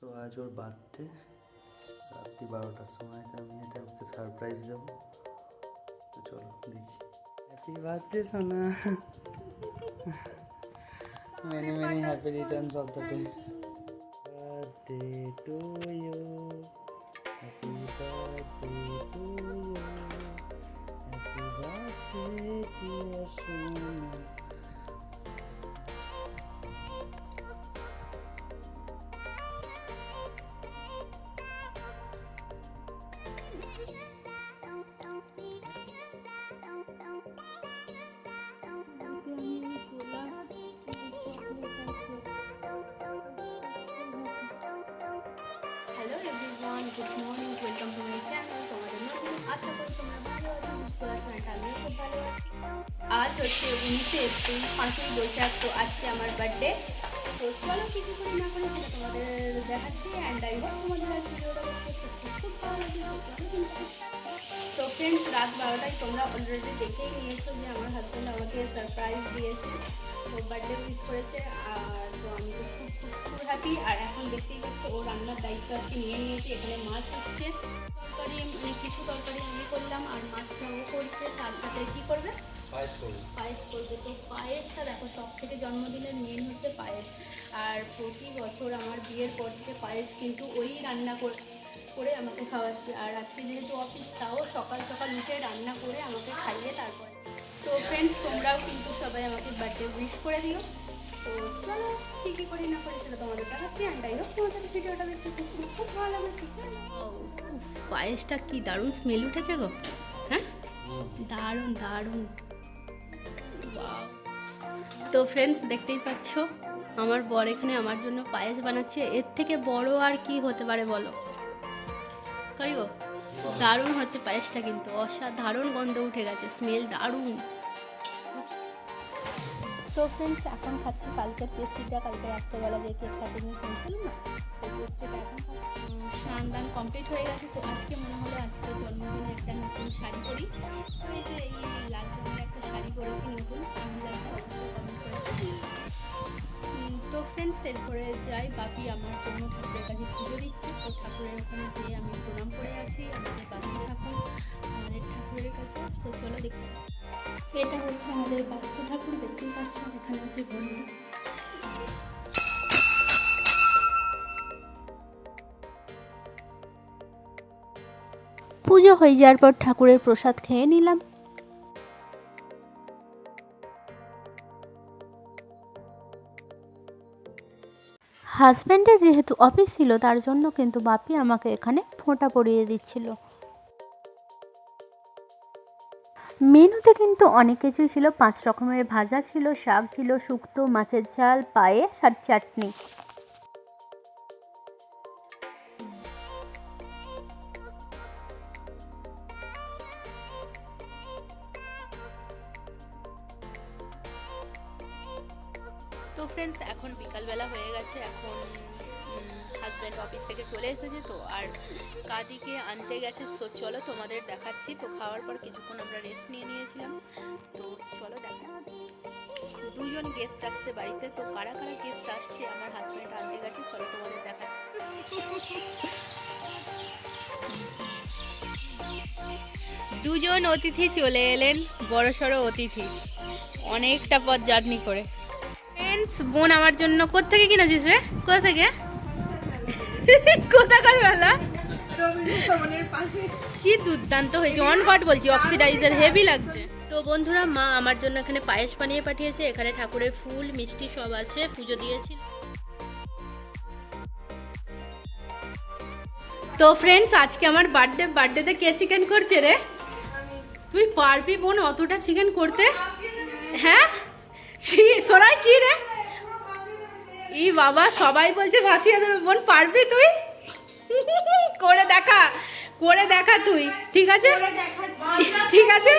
তো আজ ওর বার্থডে, রাত্রি 12টার সময় আমি এটা ওকে সারপ্রাইজ দেবো। তো চলো দেখি। হ্যাপি বার্থডে সোনা, many many happy returns of the day. Birthday to you, happy birthday to you, happy birthday dear সোনা। Hello everyone, good morning, welcome to my channel. তোমাদের নতুন আশা করি তোমরা ভালো আছো, সুস্থ আছো, অ্যান্ড আমিও খুব ভালো আছি। আজ হচ্ছে 19শে এপ্রিল, 5ই বৈশাখ। তো আজকে আমার বার্থডে। তো চলো কিছু করি না করে সেটা তোমাদের দেখাচ্ছি, অ্যান্ড আই হোপ তোমাদের আজ ভিডিওটা দেখতে খুব ভালো লাগবে। তো ফ্রেন্ডস, রাত 12টায় তোমরা অলরেডি দেখেই নিয়েছো যে আমার হাজব্যান্ড আমাকে সারপ্রাইজ দিয়েছে, তো বার্থডে উইশ করেছে। আর তো আমি তো খুব হ্যাপি। আর এখন দেখতেই পাচ্ছি ও রান্নার দায়িত্ব আজকে নিয়ে নিয়েছে। এখানে মাছ হচ্ছে, তরকারি মানে কিছু তরকারি আমি করলাম আর মাছটা ও করছে। তার সাথে কী করবে? পায়েস করবে। তো পায়েসটা দেখো, সব থেকে জন্মদিনের মেন হচ্ছে পায়েস। আর প্রতি বছর আমার বিয়ের পর থেকে পায়েস কিন্তু ওই রান্না করে আমাকে খাওয়াচ্ছে। আর আজকে যেহেতু অফিস, তাও সকাল সকাল উঠে রান্না করে আমাকে খাইয়ে তারপরে। তো ফ্রেন্ডস, তোমরাও কিন্তু সবাই আমাকে বার্থডে উইশ করে দিও। তো চলো কী করি না করি সেটা তোমাদের দেখাচ্ছি, অ্যান্ড আই হোপ তোমাদের ভিডিওটা দেখতে খুব ভালো লাগবে। পায়েসটা কি দারুণ স্মেল উঠেছে গো। হ্যাঁ, দারুণ দারুণ। তো ফ্রেন্ডস, দেখতেই পাচ্ছ আমার বর এখানে আমার জন্য পায়েস বানাচ্ছে। এর থেকে বড় আর কি হতে পারে বলো? কই গো, দারুণ হচ্ছে পায়েসটা, কিন্তু অসাধারণ গন্ধ উঠে গেছে, স্মেল দারুণ। তো ফ্রেন্ডস, এখন খাচ্ছি কালকের পেস্ট্রিটা। কালকে রাত্রেবেলা যে কেক কাটিংয়ে কিনেছিল না, সেই পেস্ট্রিটা এখন স্নান দান কমপ্লিট হয়ে গেছে। তো আজকে মনে হলো আজকে জন্মদিনে একটা নতুন শাড়ি পরি। তো এই যে এই লাল রঙের একটা শাড়ি পরেছি নতুন, কেমন লাগছে অবশ্যই কমেন্ট করেছি। তো ফ্রেন্ডস, এরপরে যাই, বাপি আমার কোনো ঠাকুরের কাছে পুজো দিচ্ছে। তো ঠাকুরের ওখানে যেয়ে আমি প্রণাম করে আসি। আমাদের বাপি ঠাকুর আমাদের ঠাকুরের কাছে। তো চলো দেখি, এটা হচ্ছে আমাদের বাস্তু ঠাকুর, দেখতেই পাচ্ছ। এখানে হচ্ছে ঘন্টা। পুজো হয়ে যাওয়ার পর ঠাকুরের প্রসাদ খেয়ে নিলাম। হাজব্যান্ডের যেহেতু অফিস ছিল, তার জন্য কিন্তু বাপি আমাকে এখানে ফোঁটা পরিয়ে দিচ্ছিল। মেনুতে কিন্তু অনেক কিছুই ছিল, 5 রকমের ভাজা ছিল, শাক ছিল, শুক্তো, মাছের ঝাল, পায়েস আর চাটনি। তো ফ্রেন্ডস, এখন বিকালবেলা হয়ে গেছে। এখন হাজব্যান্ড অফিস থেকে চলে এসেছে, তো আর কাদিকে আনতে গেছে। তো চলো তোমাদের দেখাচ্ছি। তো খাওয়ার পর কিছুক্ষণ আমরা রেস্ট নিয়ে নিয়েছিলাম। তো চলো দেখা, 2জন গেস্ট আসছে বাড়িতে। তো কারা কারা গেস্ট আসছে আমার হাজব্যান্ড আনতে গেছে, চলো তোমাদের দেখাচ্ছি। 2জন অতিথি চলে এলেন, বড়সড় অতিথি, অনেকটা পথ জার্নি করে। ফ্রেন্ডস, বোন আমার জন্য কোত্থেকে কিনেছিস রে? কোথা থেকে? কোথাকার বেলা? কি দুর্দান্ত হয়েছে, অন কট বলছি, অক্সিডাইজার হেভি লাগছে। তো বন্ধুরা, মা আমার জন্য এখানে পায়েস বানিয়ে পাঠিয়েছে। এখানে ঠাকুরের ফুল মিষ্টি সব আছে, পুজো দিয়েছিল। তো ফ্রেন্ডস, আজকে আমার বার্থডেতে কে চিকেন করছে রে? তুই পারবি বোন অতটা চিকেন করতে? হ্যাঁ, সোনাই কি রে? ই বাবা, সবাই বলছে ভাসিয়ে দেবে, বোন পারবি তুই? করে দেখা, করে দেখা তুই, ঠিক আছে ঠিক আছে।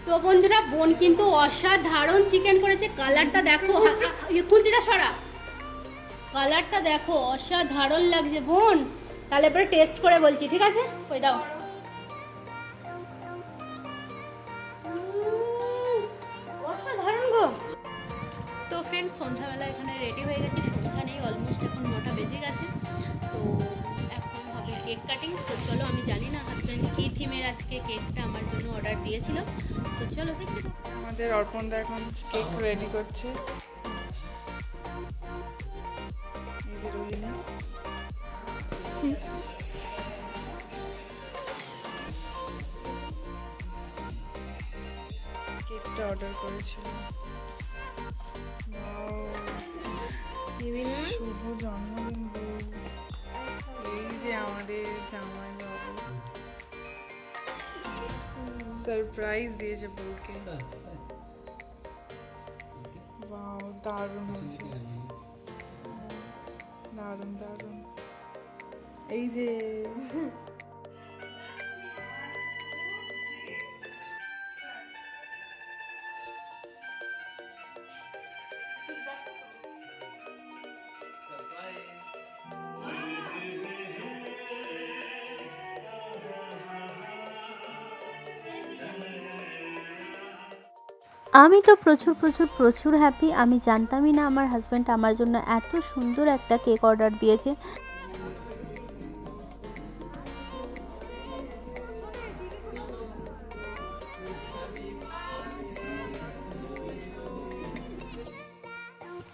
তো বন্ধুরা, বোন কিন্তু অসাধারণ চিকেন করেছে। কালারটা দেখো, খুন্তিটা সরা, কালারটা দেখো, অসাধারণ লাগছে বোন। তাহলে এবারে টেস্ট করে বলছি, ঠিক আছে? ওই দাও, অসাধারণ গো। ফ্রেন্ডস সন্ধ্যাবেলা এখানে রেডি হয়ে গেছে, সন্ধ্যা নেই, অলমোস্ট এখন 9টা বেজে গেছে। তো এখন হবে কেক কাটিং। তো চলো, আমি জানি না হাজব্যান্ড কী থিমের আজকে কেকটা আমার জন্য অর্ডার দিয়েছিল। তো চলো দেখতে থাকো। আমাদের অর্পণদা এখন কেক রেডি করছে। এই যে রোহিণী। কেকটা অর্ডার করেছিল। শুভ জন্মদিন বউ। এই যে আমাদের জামাই বাবু সারপ্রাইজ দিয়েছে বউকে। ওয়াও, দারুণ হয়েছে, দারুণ দারুণ। এই যে আমি তো প্রচুর হ্যাপি। আমি জানতামই না আমার হাজব্যান্ড আমার জন্য এত সুন্দর একটা কেক অর্ডার দিয়েছে।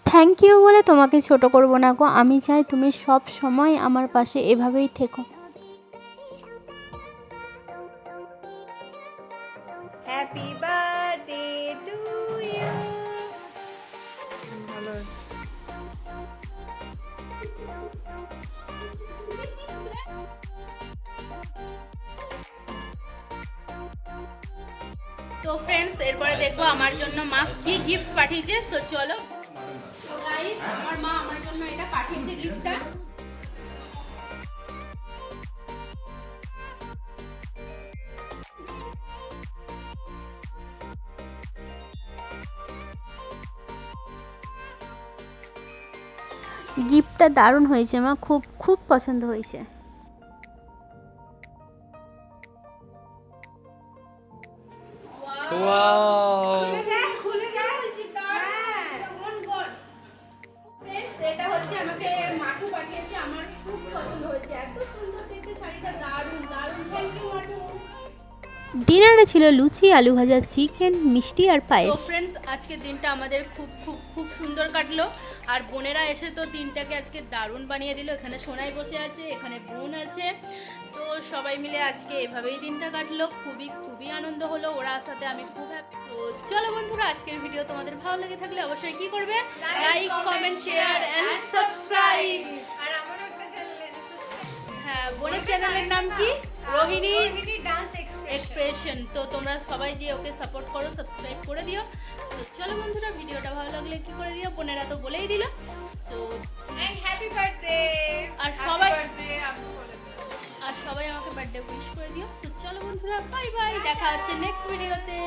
থ্যাংক ইউ বলে তোমাকে ছোট করব না গো। আমি চাই তুমি সব সময় আমার পাশে এভাবেই থেকো। Happy birthday to you. ভালো আছে। তো ফ্রেন্ডস, এরপরে দেখবো আমার জন্য মা কি গিফট পাঠিয়েছে। সো চলো। তো গাইস, আমার মা আমার জন্য এটা পাঠিয়েছে গিফটটা। গিফটটা দারুণ হয়েছে মা, খুব পছন্দ হয়েছে। ওয়াও, এটা হচ্ছে আমাকে মাটু পাঠিয়েছে, আমার খুব পছন্দ হয়েছে, এত সুন্দর দেখতে শাড়িটা, দারুণ দারুণ। Thank you Matu. ডিনারে ছিল লুচি, আলু ভাজা, চিকেন, মিষ্টি আর তো পায়েস। ফ্রেন্ডস, আজকের দিনটা আমাদের খুব সুন্দর কাটলো। আর বোনেরা এসে তো দিনটাকে আজকে দারুণ বানিয়ে দিল। এখানে সোনাই বসে আছে, এখানে বোন আছে। তো সবাই মিলে আজকে এভাবেই দিনটা কাটলো। খুবই আনন্দ হলো ওরা সাথে, আমি খুব হ্যাপি। তো চলো বন্ধুরা, আজকের ভিডিও তোমাদের ভালো লেগে থাকলে অবশ্যই কি করবে, like, comment, share and subscribe. আর আমার একটা চ্যানেল আছে, হ্যাঁ, বোনের চ্যানেলের নাম কি? Rohini dance expression. তো তোমরা সবাই যে ওকে সাপোর্ট করো, সাবস্ক্রাইব করে দিও। তো চলো বন্ধুরা, ভিডিওটা ভালো লাগলে কি করে দিও, বোনেরা তো বলেই দিল। So happy birthday. আর সবাই আমাকে বার্থডে উইশ করে দিও। তো চলো বন্ধুরা, বাই বাই, দেখা হচ্ছে নেক্সট ভিডিওতে।